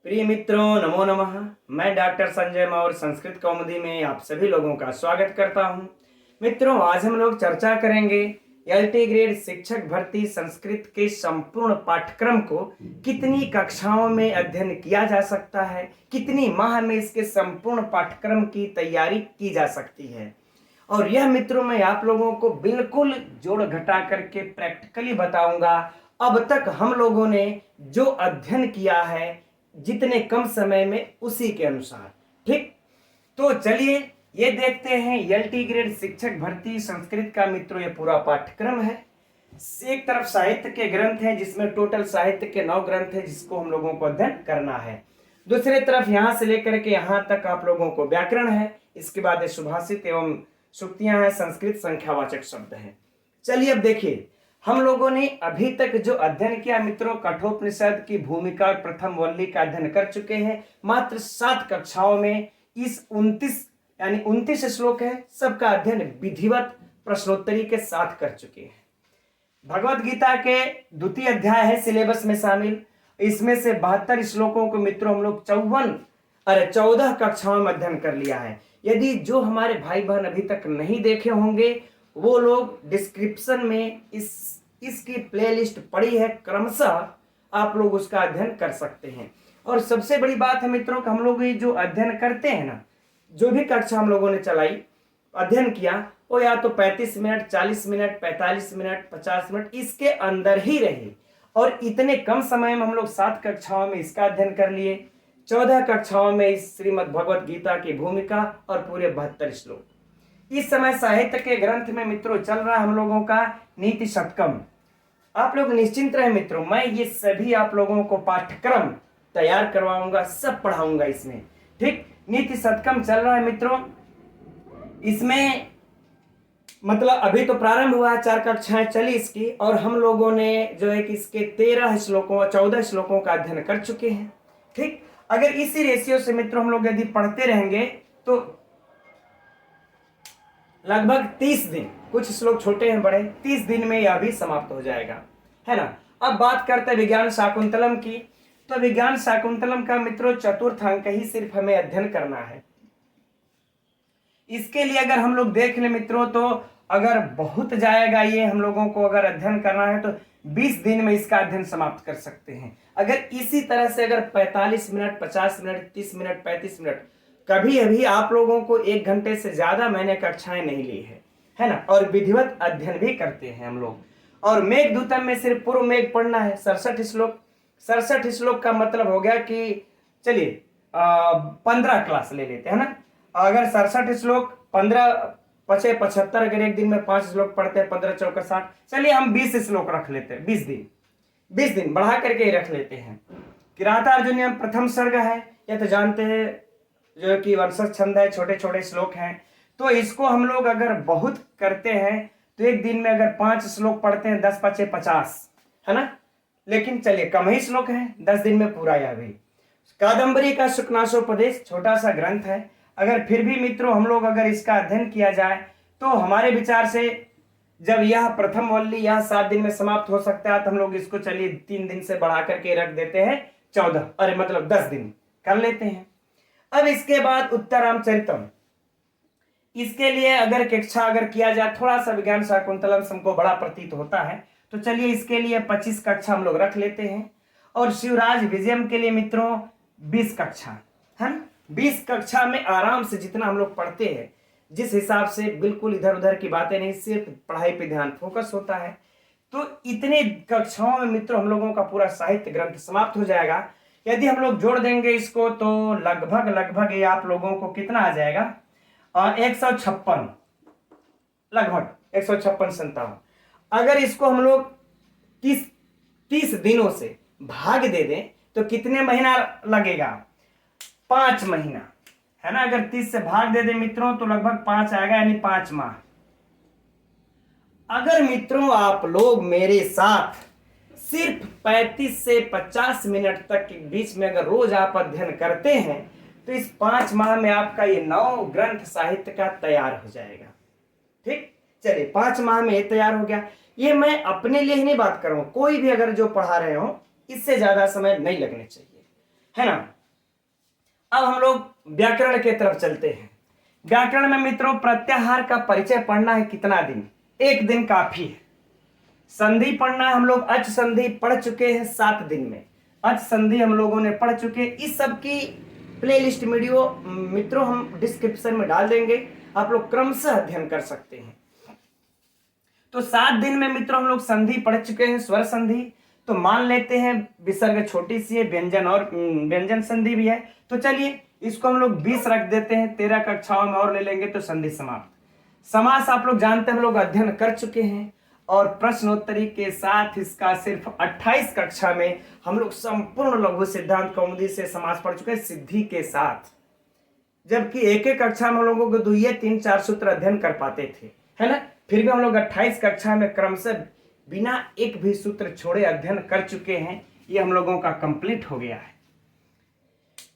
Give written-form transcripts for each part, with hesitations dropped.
प्रिय मित्रों, नमो नमः। मैं डॉक्टर संजय मौर्य संस्कृत कौमुदी में आप सभी लोगों का स्वागत करता हूं। मित्रों, आज हम लोग चर्चा करेंगे एलटी ग्रेड शिक्षक भर्ती संस्कृत के संपूर्ण पाठ्यक्रम को कितनी कक्षाओं में अध्ययन किया जा सकता है, कितनी माह में इसके संपूर्ण पाठ्यक्रम की तैयारी की जा सकती है। और यह मित्रों मैं आप लोगों को बिल्कुल जोड़ घटा करके प्रैक्टिकली बताऊंगा। अब तक हम लोगों ने जो अध्ययन किया है जितने कम समय में, उसी के अनुसार। ठीक, तो चलिए ये देखते हैं एलटी ग्रेड शिक्षक भर्ती संस्कृत का मित्रों ये पूरा पाठ्यक्रम है। एक तरफ साहित्य के ग्रंथ हैं जिसमें टोटल साहित्य के 9 ग्रंथ हैं जिसको हम लोगों को अध्ययन करना है। दूसरी तरफ यहां से लेकर के यहां तक आप लोगों को व्याकरण है, इसके बाद सुभाषित एवं सूक्तियां हैं, संस्कृत संख्यावाचक शब्द हैं। चलिए अब देखिए, हम लोगों ने अभी तक जो अध्ययन किया मित्रों, कठोपनिषद की भूमिका और प्रथम वल्ली का अध्ययन कर चुके हैं। मात्र 7 कक्षाओं में इस 29 श्लोक है, सबका अध्ययन विधिवत प्रश्नोत्तरी के साथ कर चुके हैं। भगवत गीता के द्वितीय अध्याय है सिलेबस में शामिल। इसमें से 72 श्लोकों को मित्रों हम लोग 14 कक्षाओं में अध्ययन कर लिया है। यदि जो हमारे भाई बहन अभी तक नहीं देखे होंगे वो लोग डिस्क्रिप्शन में इसकी प्लेलिस्ट पड़ी है, क्रमशः आप लोग उसका अध्ययन कर सकते हैं। और सबसे बड़ी बात है मित्रों कि हम लोग ये जो अध्ययन करते हैं ना, जो भी कक्षा हम लोगों ने चलाई, अध्ययन किया, वो या तो 35 मिनट, 40 मिनट, 45 मिनट, 50 मिनट इसके अंदर ही रहे। और इतने कम समय में हम लोग 7 कक्षाओं में इसका अध्ययन कर लिए, 14 कक्षाओं में इस श्रीमद् भगवत गीता की भूमिका और पूरे 72 श्लोक। इस समय साहित्य के ग्रंथ में मित्रों चल रहा हम लोगों का नीति शतकम। आप लोग निश्चिंत रहे मित्रों, मैं ये सभी आप लोगों को पाठ्यक्रम तैयार करवाऊंगा, सब पढ़ाऊंगा इसमें। ठीक, नीति शतकम चल रहा है मित्रों। इसमें मतलब अभी तो प्रारंभ हुआ है, 4 कक्षाएं चली इसकी, और हम लोगों ने जो है कि इसके 14 श्लोकों का अध्ययन कर चुके हैं। ठीक, अगर इसी रेशियो से मित्रों हम लोग यदि पढ़ते रहेंगे तो लगभग 30 दिन, कुछ श्लोक छोटे हैं बड़े, 30 दिन में यह भी समाप्त हो जाएगा, है ना। अब बात करते हैं विज्ञान शाकुंतलम की। तो विज्ञान शाकुंतलम का मित्रों 4th अंक ही सिर्फ हमें अध्ययन करना है। इसके लिए अगर हम लोग देख ले मित्रों तो अगर बहुत जाएगा, ये हम लोगों को अगर अध्ययन करना है तो 20 दिन में इसका अध्ययन समाप्त कर सकते हैं। अगर इसी तरह से अगर 45 मिनट, 50 मिनट, 30 मिनट, 35 मिनट, कभी अभी आप लोगों को 1 घंटे से ज्यादा मैंने कक्षाएं नहीं ली है ना। और विधिवत अध्ययन भी करते हैं हम लोग। और मेघदूतम में सिर्फ पूर्व मेघ पढ़ना है, 67 श्लोक। 67 श्लोक का मतलब हो गया कि चलिए 15 क्लास ले लेते हैं ना। अगर 67 श्लोक 15 पचे 75, अगर एक दिन में 5 श्लोक पढ़ते हैं, 15 चौका 60, चलिए हम 20 श्लोक रख लेते हैं। 20 दिन बढ़ा करके ही रख लेते हैं। किरातार्जुनीयम प्रथम सर्ग है, ये तो जानते हैं, जो कि वंशज छंद है, छोटे छोटे श्लोक हैं। तो इसको हम लोग अगर बहुत करते हैं तो एक दिन में अगर 5 श्लोक पढ़ते हैं, 10 पचे 50, है ना। लेकिन चलिए कम ही श्लोक हैं, 10 दिन में पूरा यह भी। कादंबरी का शुकनाशोपदेश छोटा सा ग्रंथ है, अगर फिर भी मित्रों हम लोग अगर इसका अध्ययन किया जाए तो हमारे विचार से जब यह प्रथम वल्ली यह 7 दिन में समाप्त हो सकता है, तो हम लोग इसको चलिए 3 दिन से बढ़ा करके रख देते हैं 14, अरे मतलब 10 दिन कर लेते हैं। अब इसके बाद उत्तरामचरितम, इसके लिए अगर कक्षा अगर किया जाए, थोड़ा सा विज्ञान शाकुंतलम हमको बड़ा प्रतीत होता है, तो चलिए इसके लिए 25 कक्षा हम लोग रख लेते हैं। और शिवराज विजयम के लिए मित्रों 20 कक्षा है। 20 कक्षा में आराम से जितना हम लोग पढ़ते हैं, जिस हिसाब से बिल्कुल इधर उधर की बातें नहीं, सिर्फ पढ़ाई पे ध्यान फोकस होता है, तो इतने कक्षाओं में मित्रों हम लोगों का पूरा साहित्य ग्रंथ समाप्त हो जाएगा। यदि हम लोग जोड़ देंगे इसको तो लगभग ये आप लोगों को कितना आ जाएगा, 156, लगभग 156-57। अगर इसको हम लोग 30 दिनों से भाग दे दें तो कितने महीना लगेगा, 5 महीना, है ना। अगर 30 से भाग दे दें मित्रों तो लगभग 5 आएगा, यानी 5 माह। अगर मित्रों आप लोग मेरे साथ सिर्फ 35 से 50 मिनट तक के बीच में अगर रोज आप अध्ययन करते हैं तो इस 5 माह में आपका ये 9 ग्रंथ साहित्य का तैयार हो जाएगा। ठीक, चलिए 5 माह में ये तैयार हो गया। ये मैं अपने लिए ही नहीं बात कर रहा हूं, कोई भी अगर जो पढ़ा रहे हो इससे ज्यादा समय नहीं लगने चाहिए, है ना। अब हम लोग व्याकरण के तरफ चलते हैं। व्याकरण में मित्रों प्रत्याहार का परिचय पढ़ना है कितना दिन? एक दिन काफी है। संधि पढ़ना है, हम लोग अच संधि पढ़ चुके हैं 7 दिन में। अच संधि हम लोगों ने पढ़ चुके हैं। इस सब की प्लेलिस्ट वीडियो मित्रों हम डिस्क्रिप्शन में डाल देंगे, आप लोग क्रमशः अध्ययन कर सकते हैं। तो 7 दिन में मित्रों हम लोग संधि पढ़ चुके हैं, स्वर संधि। तो मान लेते हैं विसर्ग छोटी सी है, व्यंजन और व्यंजन संधि भी है। तो चलिए इसको हम लोग 20 रख देते हैं, 13 कक्षाओं में और ले लेंगे तो संधि समाप्त। समास आप लोग जानते हैं, हम लोग अध्ययन कर चुके हैं और प्रश्नोत्तरी के साथ इसका सिर्फ 28 कक्षा में हम लोग संपूर्ण लघु सिद्धांत कौमुदी से समास पढ़ चुके हैं सिद्धि के साथ। जबकि एक एक कक्षा में हम लोगों को 2 या 3 4 सूत्र अध्ययन कर पाते थे, है ना। फिर भी हम लोग 28 कक्षा में क्रमशः बिना एक भी सूत्र छोड़े अध्ययन कर चुके हैं। ये हम लोगों का कंप्लीट हो गया है।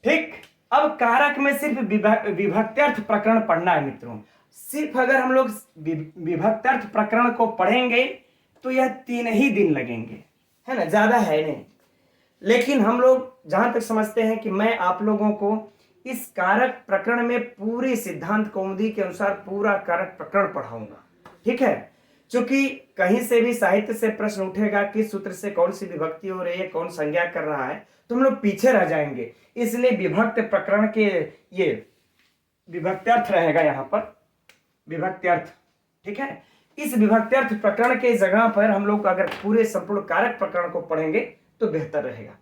ठीक, अब कारक में सिर्फ विभक्त्यर्थ प्रकरण पढ़ना है मित्रों। सिर्फ अगर हम लोग विभक्त्यर्थ प्रकरण को पढ़ेंगे तो यह 3 ही दिन लगेंगे, है ना, ज्यादा है नहीं। लेकिन हम लोग जहां तक समझते हैं कि मैं आप लोगों को इस कारक प्रकरण में पूरी सिद्धांत कौमुदी के अनुसार पूरा कारक प्रकरण पढ़ाऊंगा, ठीक है। क्योंकि कहीं से भी साहित्य से प्रश्न उठेगा किस सूत्र से कौन सी विभक्ति हो रही है, कौन संज्ञा कर रहा है, तो हम लोग पीछे रह जाएंगे। इसलिए विभक्त प्रकरण के ये विभक्त्यर्थ रहेगा यहाँ पर, विभक्त्यर्थ, ठीक है। इस विभक्त्यर्थ प्रकरण के जगह पर हम लोग अगर पूरे संपूर्ण कारक प्रकरण को पढ़ेंगे तो बेहतर रहेगा,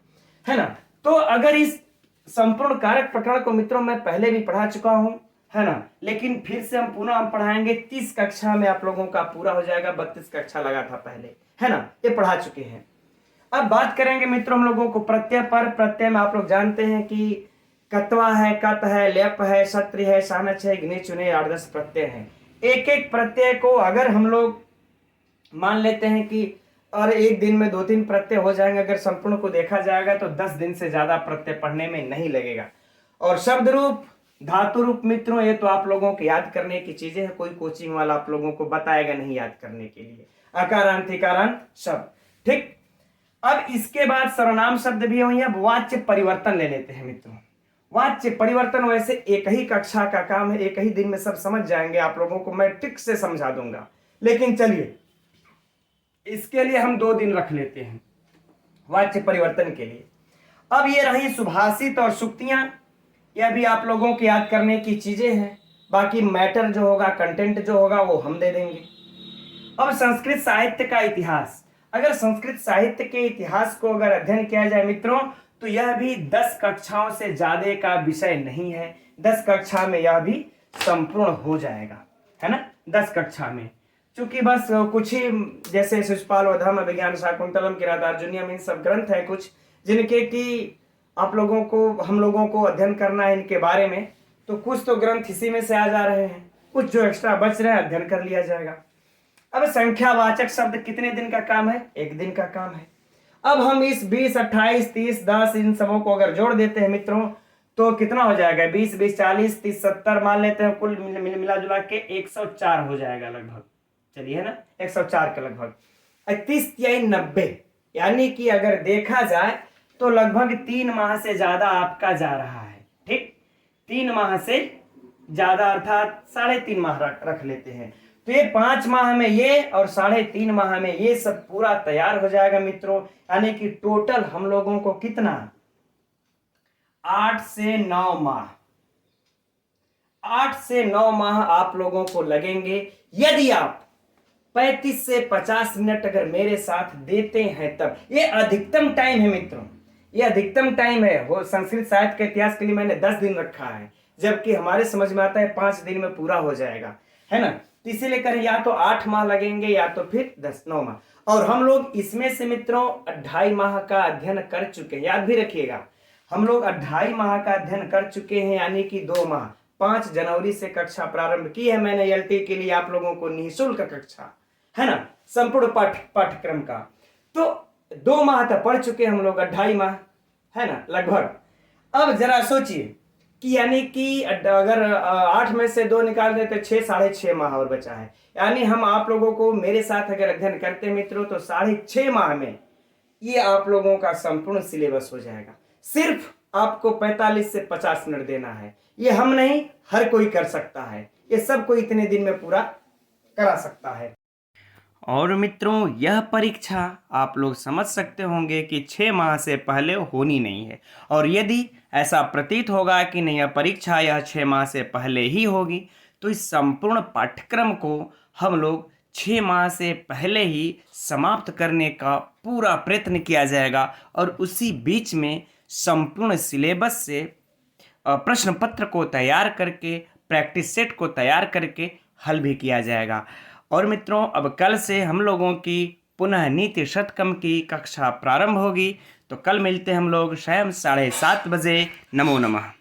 है ना। तो अगर इस संपूर्ण कारक प्रकरण को मित्रों मैं पहले भी पढ़ा चुका हूं, है ना, लेकिन फिर से हम पुनः पढ़ाएंगे। 30 कक्षा में आप लोगों का पूरा हो जाएगा, 32 कक्षा लगा था पहले, है ना, ये पढ़ा चुके हैं। अब बात करेंगे मित्रों हम लोगों को प्रत्यय पर। प्रत्यय में आप लोग जानते हैं कि कत्वा है, कत है, लेप है, सत्र है, सानच है, गिने चुने 8-10 प्रत्यय हैं। एक एक प्रत्यय को अगर हम लोग मान लेते हैं कि और एक दिन में 2-3 प्रत्यय हो जाएंगे, अगर संपूर्ण को देखा जाएगा तो 10 दिन से ज्यादा प्रत्यय पढ़ने में नहीं लगेगा। और शब्द रूप, धातु रूप मित्रों ये तो आप लोगों को याद करने की चीजें हैं, कोई कोचिंग वाला आप लोगों को बताएगा नहीं याद करने के लिए। अकारांत, इकारांत शब्द, ठीक। अब इसके बाद सर्वनाम शब्द भी हुई है। वाच्य परिवर्तन ले लेते हैं मित्रों। वाच्य परिवर्तन वैसे एक ही कक्षा का काम है, एक ही दिन में सब समझ जाएंगे, आप लोगों को मैं ट्रिक से समझा दूंगा। लेकिन चलिए इसके लिए हम 2 दिन रख लेते हैं वाच्य परिवर्तन के लिए। अब ये रही सुभाषित और सुक्तियां, यह भी आप लोगों को याद करने की चीजें हैं। बाकी मैटर जो होगा, कंटेंट जो होगा वो हम दे देंगे। अब संस्कृत साहित्य का इतिहास, अगर संस्कृत साहित्य के इतिहास को अगर अध्ययन किया जाए मित्रों तो यह भी 10 कक्षाओं से ज्यादा का विषय नहीं है। 10 कक्षा में यह भी संपूर्ण हो जाएगा, है ना, 10 कक्षा में। क्योंकि बस कुछ ही जैसे शिशुपाल वधम, अभिज्ञान शाकुंतलम, किरातार्जुनीयम, इन सब ग्रंथ हैं कुछ जिनके कि आप लोगों को, हम लोगों को अध्ययन करना है इनके बारे में। तो कुछ तो ग्रंथ इसी में से आ जा रहे हैं, कुछ जो एक्स्ट्रा बच रहे हैं अध्ययन कर लिया जाएगा। अब संख्यावाचक शब्द कितने दिन का काम है? 1 दिन का काम है। अब हम इस 20, 28, 30, 10 इन सबों को अगर जोड़ देते हैं मित्रों तो कितना हो जाएगा? 20, 20, 40, 30, 70 मान लेते हैं, कुल मिला जुला के 104 हो जाएगा लगभग। चलिए ना, 104 के लगभग। 31 या 90, यानी कि अगर देखा जाए तो लगभग 3 माह से ज्यादा आपका जा रहा है, ठीक। 3 माह से ज्यादा अर्थात 3.5 माह रख लेते हैं। तो ये 5 माह में ये और 3.5 माह में ये सब पूरा तैयार हो जाएगा मित्रों। यानी कि टोटल हम लोगों को कितना? 8 से 9 माह, 8 से 9 माह आप लोगों को लगेंगे यदि आप 35 से 50 मिनट अगर मेरे साथ देते हैं तब। ये अधिकतम टाइम है मित्रों, ये अधिकतम टाइम है। वो संस्कृत साहित्य के इतिहास के लिए मैंने 10 दिन रखा है, जबकि हमारे समझ में आता है 5 दिन में पूरा हो जाएगा, है ना। तो इसीलिए करें या तो 8 माह लगेंगे या तो फिर 9 माह। और हम लोग इसमें से मित्रों 2.5 माह का अध्ययन कर चुके हैं, याद भी रखिएगा। हम लोग 2.5 माह का अध्ययन कर चुके हैं, यानी कि 2 माह। 5 जनवरी से कक्षा प्रारंभ की है मैंने एलटी के लिए आप लोगों को निःशुल्क कक्षा, है ना, संपूर्ण पाठ्यक्रम का। तो 2 माह तक पढ़ चुके हम लोग, 2.5 माह, है ना, लगभग। अब जरा सोचिए कि यानी कि अगर 8 में से 2 निकाल देते 6, 6.5 माह और बचा है। यानी हम आप लोगों को मेरे साथ अगर अध्ययन करते मित्रों तो 6.5 माह में ये आप लोगों का संपूर्ण सिलेबस हो जाएगा। सिर्फ आपको 45 से 50 मिनट देना है। ये हम नहीं, हर कोई कर सकता है। ये सब कोई इतने दिन में पूरा करा सकता है। और मित्रों, यह परीक्षा आप लोग समझ सकते होंगे कि 6 माह से पहले होनी नहीं है। और यदि ऐसा प्रतीत होगा कि नहीं, यह परीक्षा यह 6 माह से पहले ही होगी, तो इस संपूर्ण पाठ्यक्रम को हम लोग 6 माह से पहले ही समाप्त करने का पूरा प्रयत्न किया जाएगा। और उसी बीच में संपूर्ण सिलेबस से प्रश्न पत्र को तैयार करके, प्रैक्टिस सेट को तैयार करके हल भी किया जाएगा। और मित्रों, अब कल से हम लोगों की पुनः नीति शतकम की कक्षा प्रारंभ होगी। तो कल मिलते हैं हम लोग शाम 7:30 बजे। नमो नमः।